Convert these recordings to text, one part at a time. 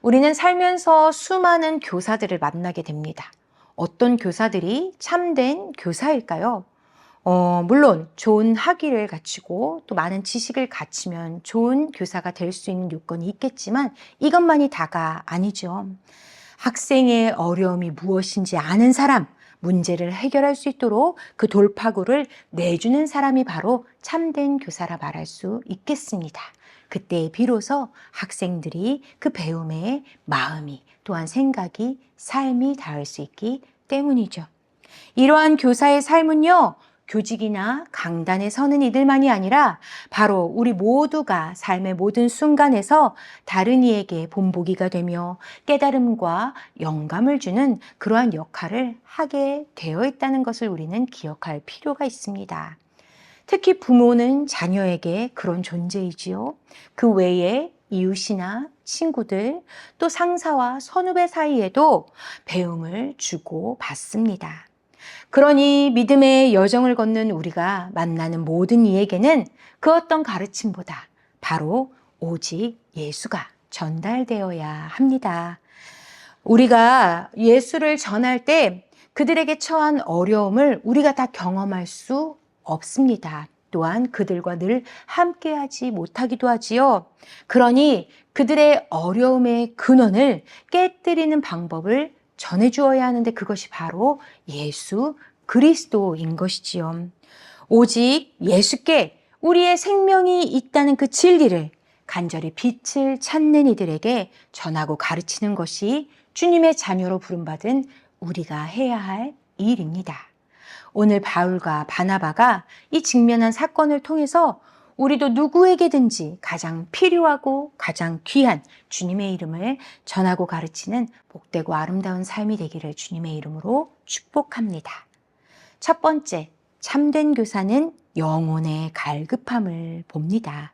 우리는 살면서 수많은 교사들을 만나게 됩니다. 어떤 교사들이 참된 교사일까요? 물론 좋은 학위를 갖추고 또 많은 지식을 갖추면 좋은 교사가 될 수 있는 요건이 있겠지만 이것만이 다가 아니죠. 학생의 어려움이 무엇인지 아는 사람, 문제를 해결할 수 있도록 그 돌파구를 내주는 사람이 바로 참된 교사라 말할 수 있겠습니다. 그때 비로소 학생들이 그 배움의 마음이 또한 생각이 삶이 닿을 수 있기 때문이죠. 이러한 교사의 삶은요, 교직이나 강단에 서는 이들만이 아니라 바로 우리 모두가 삶의 모든 순간에서 다른 이에게 본보기가 되며 깨달음과 영감을 주는 그러한 역할을 하게 되어 있다는 것을 우리는 기억할 필요가 있습니다. 특히 부모는 자녀에게 그런 존재이지요. 그 외에 이웃이나 친구들, 또 상사와 선후배 사이에도 배움을 주고 받습니다. 그러니 믿음의 여정을 걷는 우리가 만나는 모든 이에게는 그 어떤 가르침보다 바로 오직 예수가 전달되어야 합니다. 우리가 예수를 전할 때 그들에게 처한 어려움을 우리가 다 경험할 수 없습니다. 또한 그들과 늘 함께하지 못하기도 하지요. 그러니 그들의 어려움의 근원을 깨뜨리는 방법을 전해주어야 하는데 그것이 바로 예수 그리스도인 것이지요. 오직 예수께 우리의 생명이 있다는 그 진리를 간절히 빛을 찾는 이들에게 전하고 가르치는 것이 주님의 자녀로 부름받은 우리가 해야 할 일입니다. 오늘 바울과 바나바가 이 직면한 사건을 통해서 우리도 누구에게든지 가장 필요하고 가장 귀한 주님의 이름을 전하고 가르치는 복되고 아름다운 삶이 되기를 주님의 이름으로 축복합니다. 첫 번째, 참된 교사는 영혼의 갈급함을 봅니다.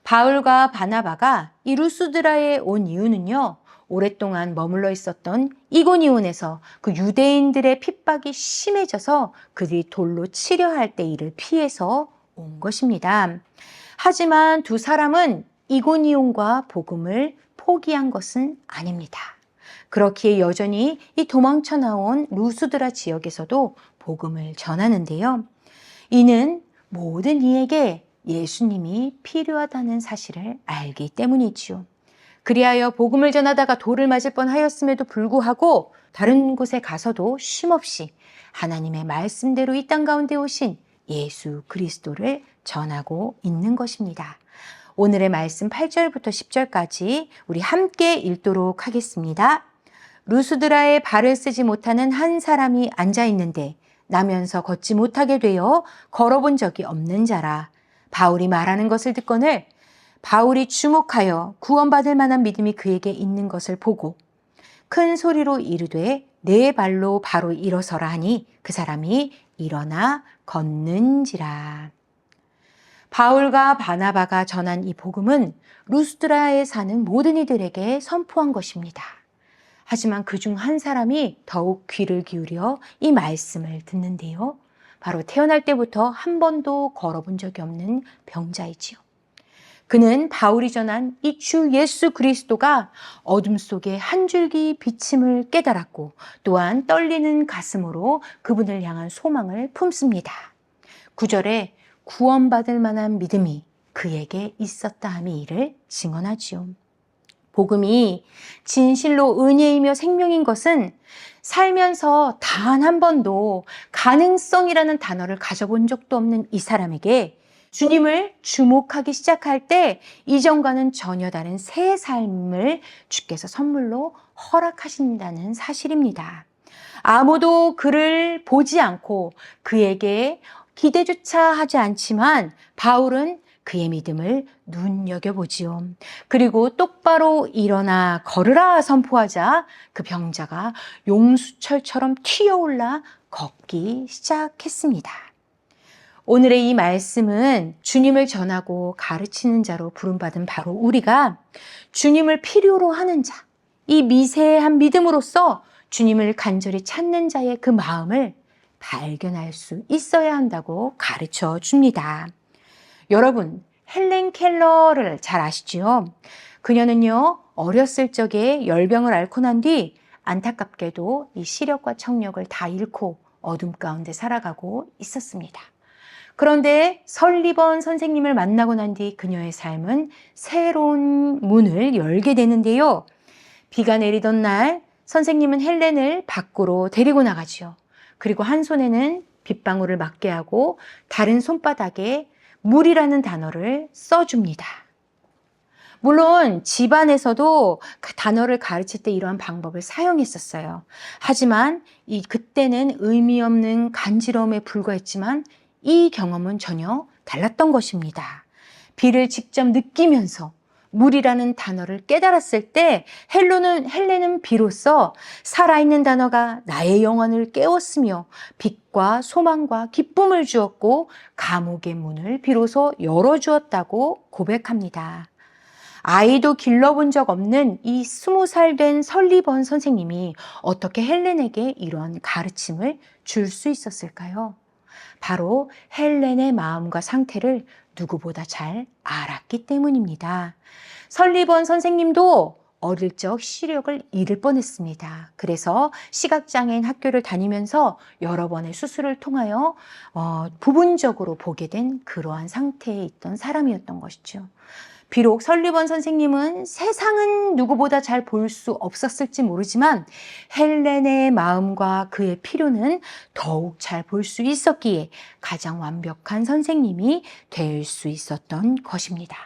바울과 바나바가 이 루스드라에 온 이유는요, 오랫동안 머물러 있었던 이고니온에서 그 유대인들의 핍박이 심해져서 그들이 돌로 치려 할 때 이를 피해서 온 것입니다. 하지만 두 사람은 이고니온과 복음을 포기한 것은 아닙니다. 그렇기에 여전히 이 도망쳐 나온 루스드라 지역에서도 복음을 전하는데요. 이는 모든 이에게 예수님이 필요하다는 사실을 알기 때문이지요. 그리하여 복음을 전하다가 돌을 맞을 뻔하였음에도 불구하고 다른 곳에 가서도 쉼없이 하나님의 말씀대로 이 땅 가운데 오신 예수 그리스도를 전하고 있는 것입니다. 오늘의 말씀 8절부터 10절까지 우리 함께 읽도록 하겠습니다. 루스드라에 발을 쓰지 못하는 한 사람이 앉아 있는데 나면서 걷지 못하게 되어 걸어본 적이 없는 자라. 바울이 말하는 것을 듣거늘 바울이 주목하여 구원받을 만한 믿음이 그에게 있는 것을 보고 큰 소리로 이르되 내 발로 바로 일어서라 하니 그 사람이 일어나 걷는지라. 바울과 바나바가 전한 이 복음은 루스드라에 사는 모든 이들에게 선포한 것입니다. 하지만 그중 한 사람이 더욱 귀를 기울여 이 말씀을 듣는데요. 바로 태어날 때부터 한 번도 걸어본 적이 없는 병자이지요. 그는 바울이 전한 이 주 예수 그리스도가 어둠 속에 한 줄기 비침을 깨달았고 또한 떨리는 가슴으로 그분을 향한 소망을 품습니다. 9절에 구원받을 만한 믿음이 그에게 있었다 함이 이를 증언하지요. 복음이 진실로 은혜이며 생명인 것은 살면서 단 한 번도 가능성이라는 단어를 가져본 적도 없는 이 사람에게 주님을 주목하기 시작할 때 이전과는 전혀 다른 새 삶을 주께서 선물로 허락하신다는 사실입니다. 아무도 그를 보지 않고 그에게 기대조차 하지 않지만 바울은 그의 믿음을 눈여겨보지요. 그리고 똑바로 일어나 걸으라 선포하자 그 병자가 용수철처럼 튀어올라 걷기 시작했습니다. 오늘의 이 말씀은 주님을 전하고 가르치는 자로 부름받은 바로 우리가 주님을 필요로 하는 자, 이 미세한 믿음으로써 주님을 간절히 찾는 자의 그 마음을 발견할 수 있어야 한다고 가르쳐 줍니다. 여러분, 헬렌 켈러를 잘 아시죠? 그녀는요, 어렸을 적에 열병을 앓고 난 뒤 안타깝게도 이 시력과 청력을 다 잃고 어둠 가운데 살아가고 있었습니다. 그런데 설리번 선생님을 만나고 난 뒤 그녀의 삶은 새로운 문을 열게 되는데요. 비가 내리던 날 선생님은 헬렌을 밖으로 데리고 나가지요. 그리고 한 손에는 빗방울을 맞게 하고 다른 손바닥에 물이라는 단어를 써줍니다. 물론 집안에서도 그 단어를 가르칠 때 이러한 방법을 사용했었어요. 하지만 그때는 의미 없는 간지러움에 불과했지만 이 경험은 전혀 달랐던 것입니다. 비를 직접 느끼면서 물이라는 단어를 깨달았을 때 헬렌은 비로소 살아있는 단어가 나의 영혼을 깨웠으며 빛과 소망과 기쁨을 주었고 감옥의 문을 비로소 열어주었다고 고백합니다. 아이도 길러본 적 없는 이 20살 된 설리번 선생님이 어떻게 헬렌에게 이러한 가르침을 줄 수 있었을까요? 바로 헬렌의 마음과 상태를 누구보다 잘 알았기 때문입니다. 설리번 선생님도 어릴 적 시력을 잃을 뻔했습니다. 그래서 시각장애인 학교를 다니면서 여러 번의 수술을 통하여 부분적으로 보게 된 그러한 상태에 있던 사람이었던 것이죠. 비록 설리번 선생님은 세상은 누구보다 잘 볼 수 없었을지 모르지만 헬렌의 마음과 그의 필요는 더욱 잘 볼 수 있었기에 가장 완벽한 선생님이 될 수 있었던 것입니다.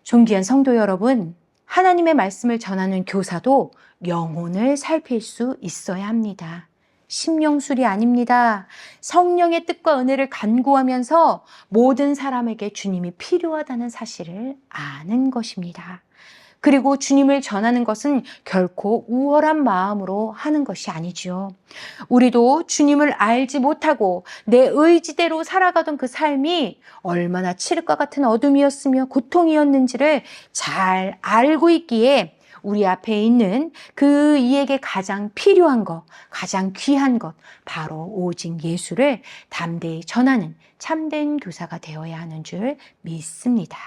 존귀한 성도 여러분, 하나님의 말씀을 전하는 교사도 영혼을 살필 수 있어야 합니다. 심령술이 아닙니다. 성령의 뜻과 은혜를 간구하면서 모든 사람에게 주님이 필요하다는 사실을 아는 것입니다. 그리고 주님을 전하는 것은 결코 우월한 마음으로 하는 것이 아니죠. 우리도 주님을 알지 못하고 내 의지대로 살아가던 그 삶이 얼마나 칠흑과 같은 어둠이었으며 고통이었는지를 잘 알고 있기에 우리 앞에 있는 그 이에게 가장 필요한 것, 가장 귀한 것, 바로 오직 예수를 담대히 전하는 참된 교사가 되어야 하는 줄 믿습니다.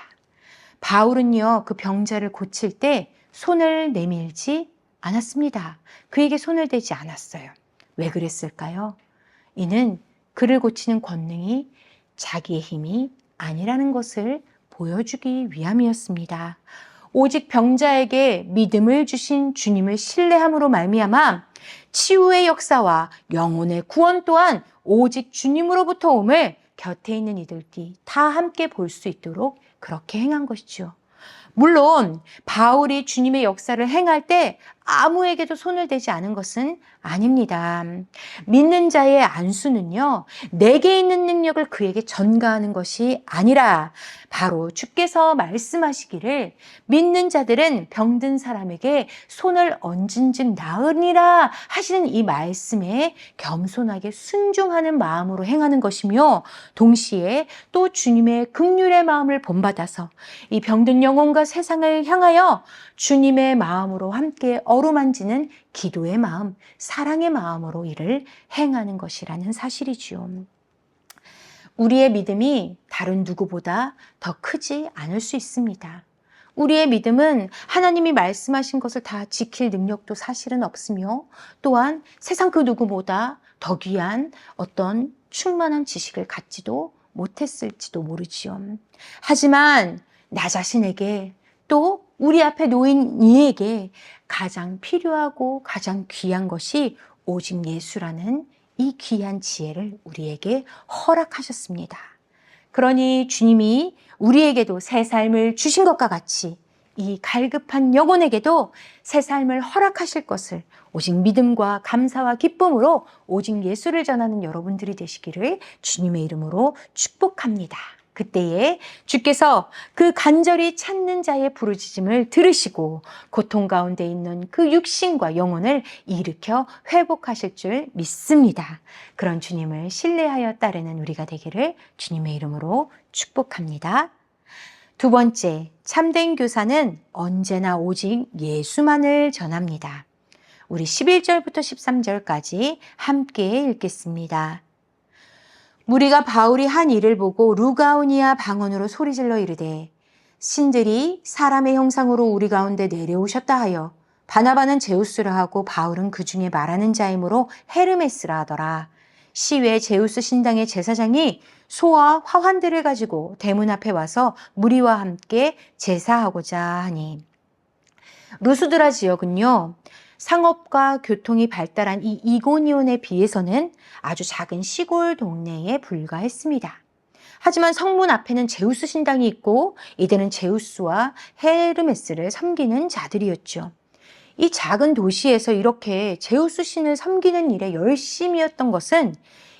바울은요, 그 병자를 고칠 때 손을 내밀지 않았습니다. 그에게 손을 대지 않았어요. 왜 그랬을까요? 이는 그를 고치는 권능이 자기의 힘이 아니라는 것을 보여주기 위함이었습니다. 오직 병자에게 믿음을 주신 주님을 신뢰함으로 말미암아 치유의 역사와 영혼의 구원 또한 오직 주님으로부터 옴을 곁에 있는 이들이 다 함께 볼 수 있도록 그렇게 행한 것이죠. 물론 바울이 주님의 역사를 행할 때 아무에게도 손을 대지 않은 것은 아닙니다. 믿는 자의 안수는요, 내게 있는 능력을 그에게 전가하는 것이 아니라 바로 주께서 말씀하시기를 믿는 자들은 병든 사람에게 손을 얹은 즉 나으리라 하시는 이 말씀에 겸손하게 순종하는 마음으로 행하는 것이며 동시에 또 주님의 긍휼의 마음을 본받아서 이 병든 영혼과 세상을 향하여 주님의 마음으로 함께 어루만지는 기도의 마음, 사랑의 마음으로 이를 행하는 것이라는 사실이지요. 우리의 믿음이 다른 누구보다 더 크지 않을 수 있습니다. 우리의 믿음은 하나님이 말씀하신 것을 다 지킬 능력도 사실은 없으며 또한 세상 그 누구보다 더 귀한 어떤 충만한 지식을 갖지도 못했을지도 모르지요. 하지만 나 자신에게 또 우리 앞에 놓인 이에게 가장 필요하고 가장 귀한 것이 오직 예수라는 이 귀한 지혜를 우리에게 허락하셨습니다. 그러니 주님이 우리에게도 새 삶을 주신 것과 같이 이 갈급한 영혼에게도 새 삶을 허락하실 것을 오직 믿음과 감사와 기쁨으로 오직 예수를 전하는 여러분들이 되시기를 주님의 이름으로 축복합니다. 그때에 주께서 그 간절히 찾는 자의 부르짖음을 들으시고 고통 가운데 있는 그 육신과 영혼을 일으켜 회복하실 줄 믿습니다. 그런 주님을 신뢰하여 따르는 우리가 되기를 주님의 이름으로 축복합니다. 두 번째, 참된 교사는 언제나 오직 예수만을 전합니다. 우리 11절부터 13절까지 함께 읽겠습니다. 무리가 바울이 한 일을 보고 루가오니아 방언으로 소리질러 이르되 신들이 사람의 형상으로 우리 가운데 내려오셨다 하여 바나바는 제우스라 하고 바울은 그 중에 말하는 자이므로 헤르메스라 하더라. 시외 제우스 신당의 제사장이 소와 화환들을 가지고 대문 앞에 와서 무리와 함께 제사하고자 하니 루스드라 지역은요, 상업과 교통이 발달한 이 이고니온에 비해서는 아주 작은 시골 동네에 불과했습니다. 하지만 성문 앞에는 제우스 신당이 있고 이들은 제우스와 헤르메스를 섬기는 자들이었죠. 이 작은 도시에서 이렇게 제우스 신을 섬기는 일에 열심이었던 것은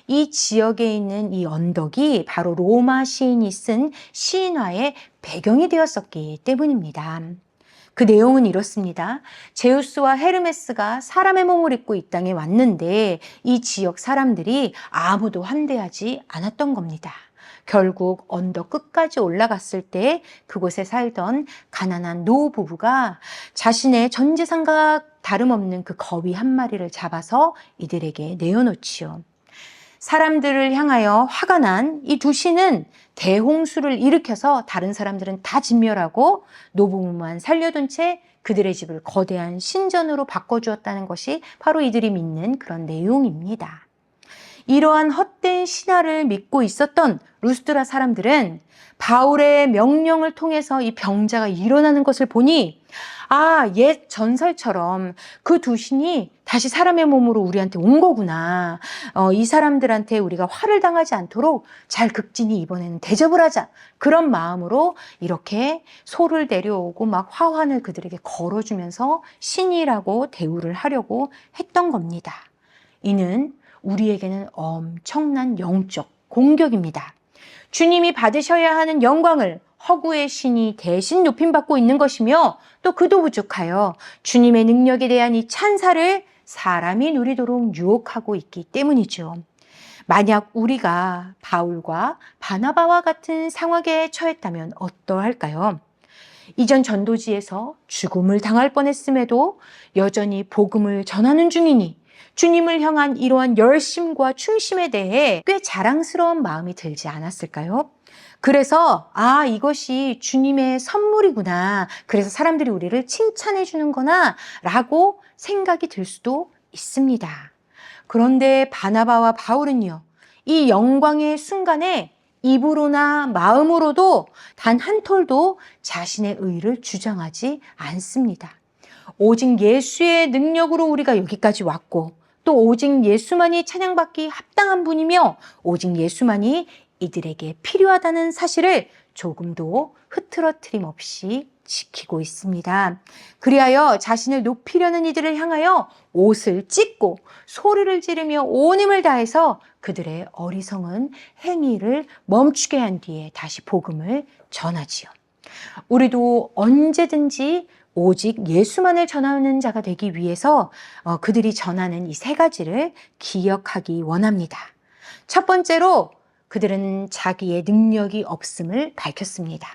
이 지역에 있는 이 언덕이 바로 로마 시인이 쓴 시인화의 배경이 되었었기 때문입니다. 그 내용은 이렇습니다. 제우스와 헤르메스가 사람의 몸을 입고 이 땅에 왔는데 이 지역 사람들이 아무도 환대하지 않았던 겁니다. 결국 언덕 끝까지 올라갔을 때 그곳에 살던 가난한 노부부가 자신의 전 재산과 다름없는 그 거위 한 마리를 잡아서 이들에게 내어놓지요. 사람들을 향하여 화가 난 이 두 신은 대홍수를 일으켜서 다른 사람들은 다 진멸하고 노부부만 살려둔 채 그들의 집을 거대한 신전으로 바꿔주었다는 것이 바로 이들이 믿는 그런 내용입니다. 이러한 헛된 신화를 믿고 있었던 루스드라 사람들은 바울의 명령을 통해서 이 병자가 일어나는 것을 보니 옛 전설처럼 그 두 신이 다시 사람의 몸으로 우리한테 온 거구나. 이 사람들한테 우리가 화를 당하지 않도록 잘 극진히 이번에는 대접을 하자. 그런 마음으로 이렇게 소를 데려오고 막 화환을 그들에게 걸어주면서 신이라고 대우를 하려고 했던 겁니다. 이는 우리에게는 엄청난 영적 공격입니다. 주님이 받으셔야 하는 영광을 허구의 신이 대신 높임받고 있는 것이며 또 그도 부족하여 주님의 능력에 대한 이 찬사를 사람이 누리도록 유혹하고 있기 때문이죠. 만약 우리가 바울과 바나바와 같은 상황에 처했다면 어떠할까요? 이전 전도지에서 죽음을 당할 뻔했음에도 여전히 복음을 전하는 중이니 주님을 향한 이러한 열심과 충심에 대해 꽤 자랑스러운 마음이 들지 않았을까요? 그래서 이것이 주님의 선물이구나. 그래서 사람들이 우리를 칭찬해 주는 거나 라고 생각이 들 수도 있습니다. 그런데 바나바와 바울은요. 이 영광의 순간에 입으로나 마음으로도 단 한 톨도 자신의 의를 주장하지 않습니다. 오직 예수의 능력으로 우리가 여기까지 왔고 또 오직 예수만이 찬양받기 합당한 분이며 오직 예수만이 이들에게 필요하다는 사실을 조금도 흐트러트림 없이 지키고 있습니다. 그리하여 자신을 높이려는 이들을 향하여 옷을 찢고 소리를 지르며 온 힘을 다해서 그들의 어리석은 행위를 멈추게 한 뒤에 다시 복음을 전하지요. 우리도 언제든지 오직 예수만을 전하는 자가 되기 위해서 그들이 전하는 이 세 가지를 기억하기 원합니다. 첫 번째로 그들은 자기의 능력이 없음을 밝혔습니다.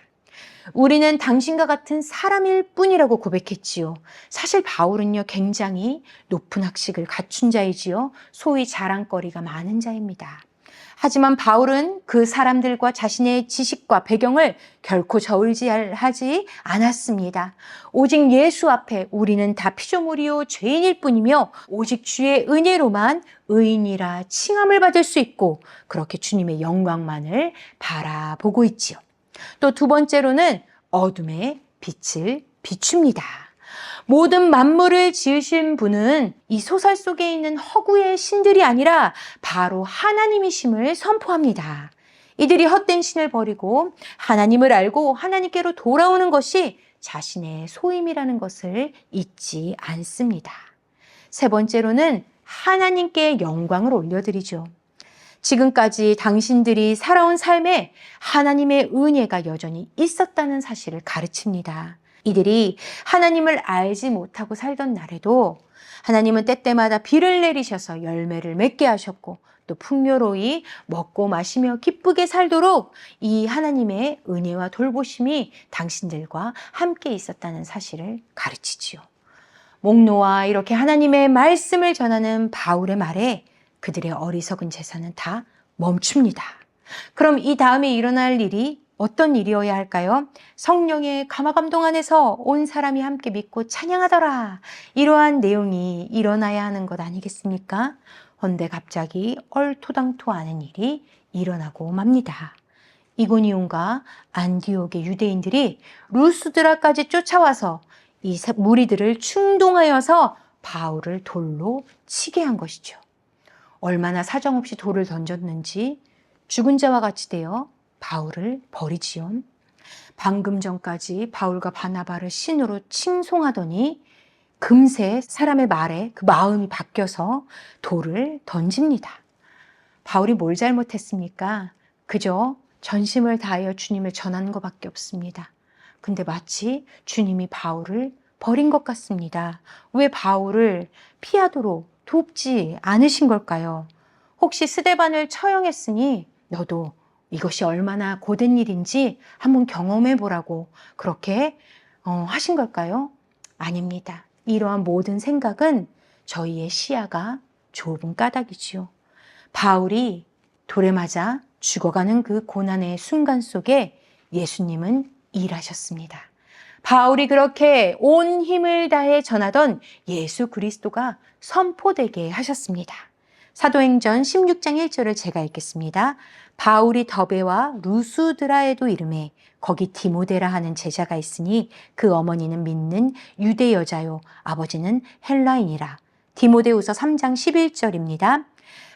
우리는 당신과 같은 사람일 뿐이라고 고백했지요. 사실 바울은요, 굉장히 높은 학식을 갖춘 자이지요. 소위 자랑거리가 많은 자입니다. 하지만 바울은 그 사람들과 자신의 지식과 배경을 결코 저울질하지 않았습니다. 오직 예수 앞에 우리는 다 피조물이요 죄인일 뿐이며 오직 주의 은혜로만 의인이라 칭함을 받을 수 있고 그렇게 주님의 영광만을 바라보고 있지요. 또 두 번째로는 어둠의 빛을 비춥니다. 모든 만물을 지으신 분은 이 소설 속에 있는 허구의 신들이 아니라 바로 하나님이심을 선포합니다. 이들이 헛된 신을 버리고 하나님을 알고 하나님께로 돌아오는 것이 자신의 소임이라는 것을 잊지 않습니다. 세 번째로는 하나님께 영광을 올려드리죠. 지금까지 당신들이 살아온 삶에 하나님의 은혜가 여전히 있었다는 사실을 가르칩니다. 이들이 하나님을 알지 못하고 살던 날에도 하나님은 때때마다 비를 내리셔서 열매를 맺게 하셨고 또 풍요로이 먹고 마시며 기쁘게 살도록 이 하나님의 은혜와 돌보심이 당신들과 함께 있었다는 사실을 가르치지요. 목 놓아 이렇게 하나님의 말씀을 전하는 바울의 말에 그들의 어리석은 제사는 다 멈춥니다. 그럼 이 다음에 일어날 일이 어떤 일이어야 할까요? 성령의 감화감동 안에서 온 사람이 함께 믿고 찬양하더라. 이러한 내용이 일어나야 하는 것 아니겠습니까? 헌데 갑자기 얼토당토하는 일이 일어나고 맙니다. 이고니온과 안디옥의 유대인들이 루스드라까지 쫓아와서 이 무리들을 충동하여서 바울을 돌로 치게 한 것이죠. 얼마나 사정없이 돌을 던졌는지 죽은 자와 같이 되어 바울을 버리지요. 방금 전까지 바울과 바나바를 신으로 칭송하더니 금세 사람의 말에 그 마음이 바뀌어서 돌을 던집니다. 바울이 뭘 잘못했습니까? 그저 전심을 다하여 주님을 전하는 것밖에 없습니다. 근데 마치 주님이 바울을 버린 것 같습니다. 왜 바울을 피하도록 돕지 않으신 걸까요? 혹시 스데반을 처형했으니 너도 이것이 얼마나 고된 일인지 한번 경험해 보라고 그렇게 하신 걸까요? 아닙니다. 이러한 모든 생각은 저희의 시야가 좁은 까닭이지요. 바울이 돌에 맞아 죽어가는 그 고난의 순간 속에 예수님은 일하셨습니다. 바울이 그렇게 온 힘을 다해 전하던 예수 그리스도가 선포되게 하셨습니다. 사도행전 16장 1절을 제가 읽겠습니다. 바울이 더베와 루스드라에도 이르매 거기 디모데라 하는 제자가 있으니 그 어머니는 믿는 유대 여자요 아버지는 헬라인이라. 디모데후서 3장 11절입니다.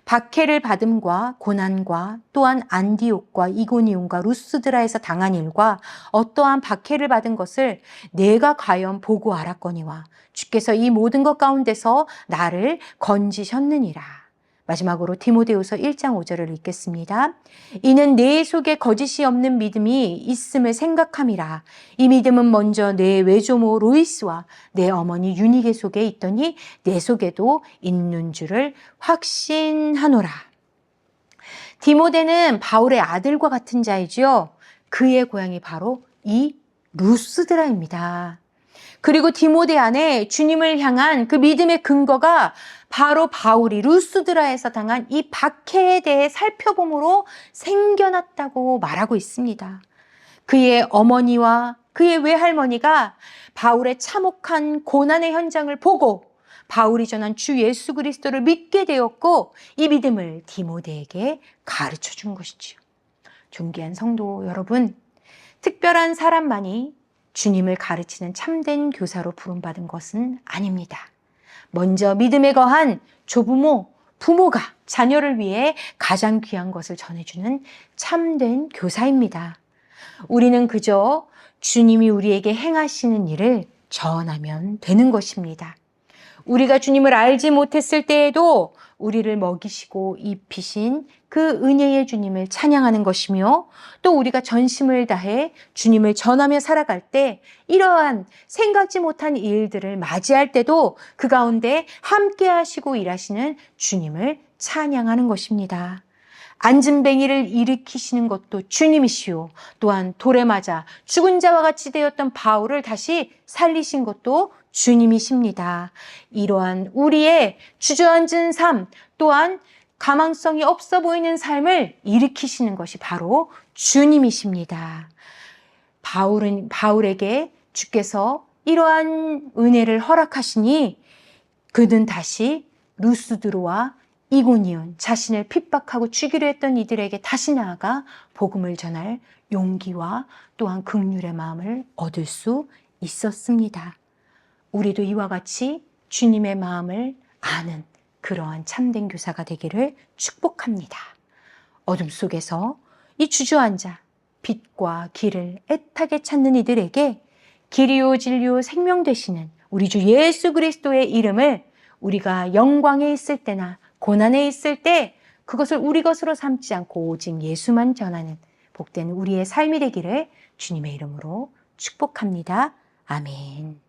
박해를 받음과 고난과 또한 안디옥과 이고니온과 루스드라에서 당한 일과 어떠한 박해를 받은 것을 내가 과연 보고 알았거니와 주께서 이 모든 것 가운데서 나를 건지셨느니라. 마지막으로 디모데후서 1장 5절을 읽겠습니다. 이는 내 속에 거짓이 없는 믿음이 있음을 생각함이라. 이 믿음은 먼저 내 외조모 로이스와 내 어머니 유니게 속에 있더니 내 속에도 있는 줄을 확신하노라. 디모데는 바울의 아들과 같은 자이지요. 그의 고향이 바로 이 루스드라입니다. 그리고 디모데 안에 주님을 향한 그 믿음의 근거가 바로 바울이 루스드라에서 당한 이 박해에 대해 살펴봄으로 생겨났다고 말하고 있습니다. 그의 어머니와 그의 외할머니가 바울의 참혹한 고난의 현장을 보고 바울이 전한 주 예수 그리스도를 믿게 되었고 이 믿음을 디모데에게 가르쳐 준 것이지요. 존귀한 성도 여러분, 특별한 사람만이 주님을 가르치는 참된 교사로 부름받은 것은 아닙니다. 먼저 믿음에 거한 조부모, 부모가 자녀를 위해 가장 귀한 것을 전해주는 참된 교사입니다. 우리는 그저 주님이 우리에게 행하시는 일을 전하면 되는 것입니다. 우리가 주님을 알지 못했을 때에도 우리를 먹이시고 입히신 그 은혜의 주님을 찬양하는 것이며 또 우리가 전심을 다해 주님을 전하며 살아갈 때 이러한 생각지 못한 일들을 맞이할 때도 그 가운데 함께 하시고 일하시는 주님을 찬양하는 것입니다. 안진뱅이를 일으키시는 것도 주님이시오. 또한 돌에 맞아 죽은 자와 같이 되었던 바울을 다시 살리신 것도 주님이십니다. 이러한 우리의 주저앉은 삶 또한 가망성이 없어 보이는 삶을 일으키시는 것이 바로 주님이십니다. 바울에게 주께서 이러한 은혜를 허락하시니 그는 다시 루스드로와 이고니온 자신을 핍박하고 죽이려 했던 이들에게 다시 나아가 복음을 전할 용기와 또한 긍휼의 마음을 얻을 수 있었습니다. 우리도 이와 같이 주님의 마음을 아는 그러한 참된 교사가 되기를 축복합니다. 어둠 속에서 이 주저앉아 빛과 길을 애타게 찾는 이들에게 길이요 진리요 생명 되시는 우리 주 예수 그리스도의 이름을 우리가 영광에 있을 때나 고난에 있을 때 그것을 우리 것으로 삼지 않고 오직 예수만 전하는 복된 우리의 삶이 되기를 주님의 이름으로 축복합니다. 아멘.